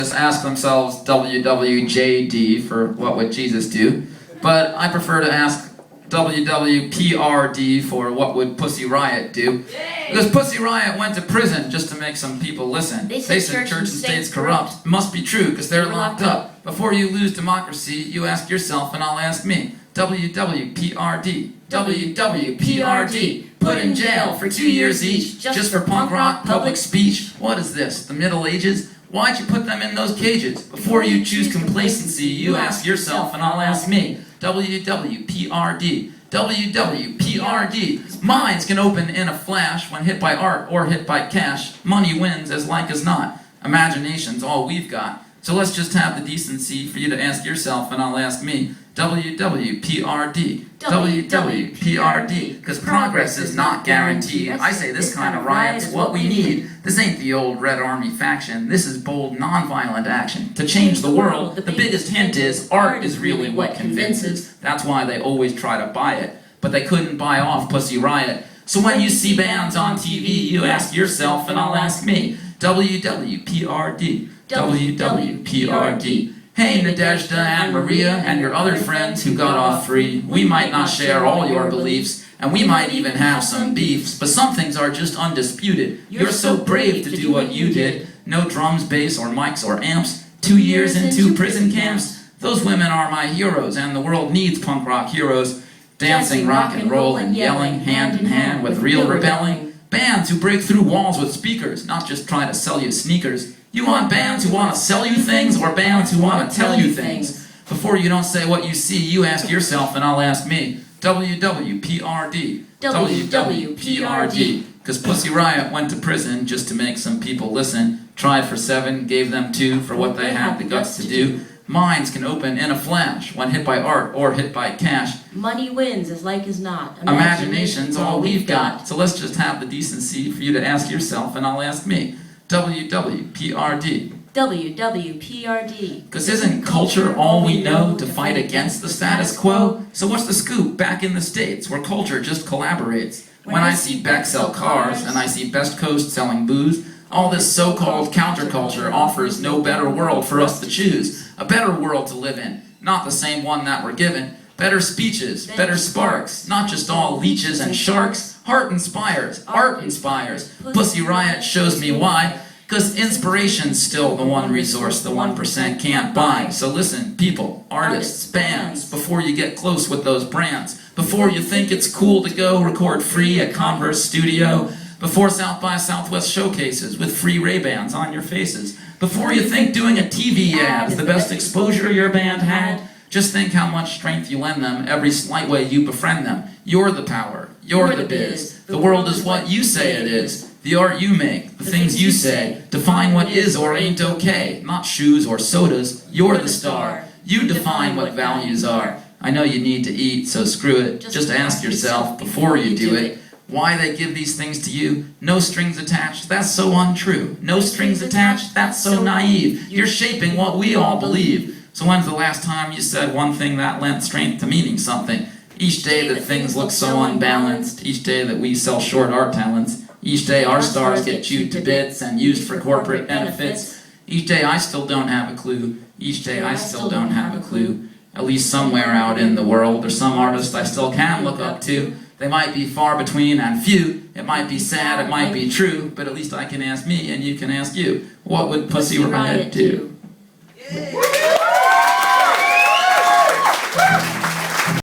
Just ask themselves WWJD for what would Jesus do, but I prefer to ask WWPRD for what would Pussy Riot do, because Pussy Riot went to prison just to make some people listen. They said church and state's corrupt. It must be true because they're locked up. Before you lose democracy, you ask yourself and I'll ask me. WWPRD. WWPRD. Put in jail for 2 years each just for punk rock public speech. What is this, the Middle Ages? Why'd you put them in those cages? Before you choose complacency, you ask yourself and I'll ask me. WWPRD. WWPRD. Minds can open in a flash when hit by art or hit by cash. Money wins as like as not. Imagination's all we've got. So let's just have the decency for you to ask yourself and I'll ask me. WWPRD. WWPRD. Because progress is not guaranteed. I say this kind of riot's what we need. This ain't the old Red Army faction. This is bold, non-violent action. To change the world, the biggest hint is art is really what convinces. That's why they always try to buy it. But they couldn't buy off Pussy Riot. So when you see bands on TV, you ask yourself and I'll ask me. WWPRD. WWPRD. Hey Nadezhda and Maria and your other friends who got off free. We might not share all your beliefs, and we might even have some beefs, but some things are just undisputed. You're so brave to do what you did. No drums, bass, or mics, or amps. 2 years in 2 prison camps. Those women are my heroes, and the world needs punk rock heroes. Dancing, rock and roll, and yelling, hand in hand with real rebelling. Bands who break through walls with speakers, not just try to sell you sneakers. You want bands who want to sell you things, or bands who want to tell you things? Before you don't say what you see, you ask yourself and I'll ask me. WWPRD. WWPRD. Because Pussy Riot went to prison just to make some people listen. Tried for 7, gave them 2 for what they had the guts to do. Minds can open in a flash when hit by art or hit by cash. Money wins as like as not. Imagination's all we've got. So let's just have the decency for you to ask yourself and I'll ask me. WWPRD. WWPRD. Because isn't culture all we know to fight against the status quo? So what's the scoop back in the States where culture just collaborates? When I see Beck sell cars and I see Best Coast selling booze, all this so-called counterculture offers no better world for us to choose. A better world to live in, not the same one that we're given. Better speeches, better sparks, not just all leeches and sharks. Heart inspires, art inspires. Pussy Riot shows me why. Because inspiration's still the one resource the 1% can't buy. So listen, people, artists, bands, before you get close with those brands, before you think it's cool to go record free at Converse Studio, before South by Southwest showcases with free Ray-Bans on your faces, before you think doing a TV ad is the best exposure your band had, just think how much strength you lend them every slight way you befriend them. You're the power. You're the biz. The world is what you say it is. The art you make, the things you say, define what is or ain't okay. Not shoes or sodas. You're the star. You define what values are. I know you need to eat, so screw it. Just ask yourself before you do it. Why they give these things to you? No strings attached, that's so untrue. No strings attached, that's so naive. You're shaping what we all believe. So when's the last time you said one thing that lent strength to meaning something? Each day that things look so unbalanced, each day that we sell short our talents, each day our stars get chewed to bits and used for corporate benefits, each day I still don't have a clue, each day I still don't have a clue. At least somewhere out in the world, there's some artist I still can look up to. They might be far between and few, it might be sad, it might be true, but at least I can ask me and you can ask you, what would Pussy Riot do?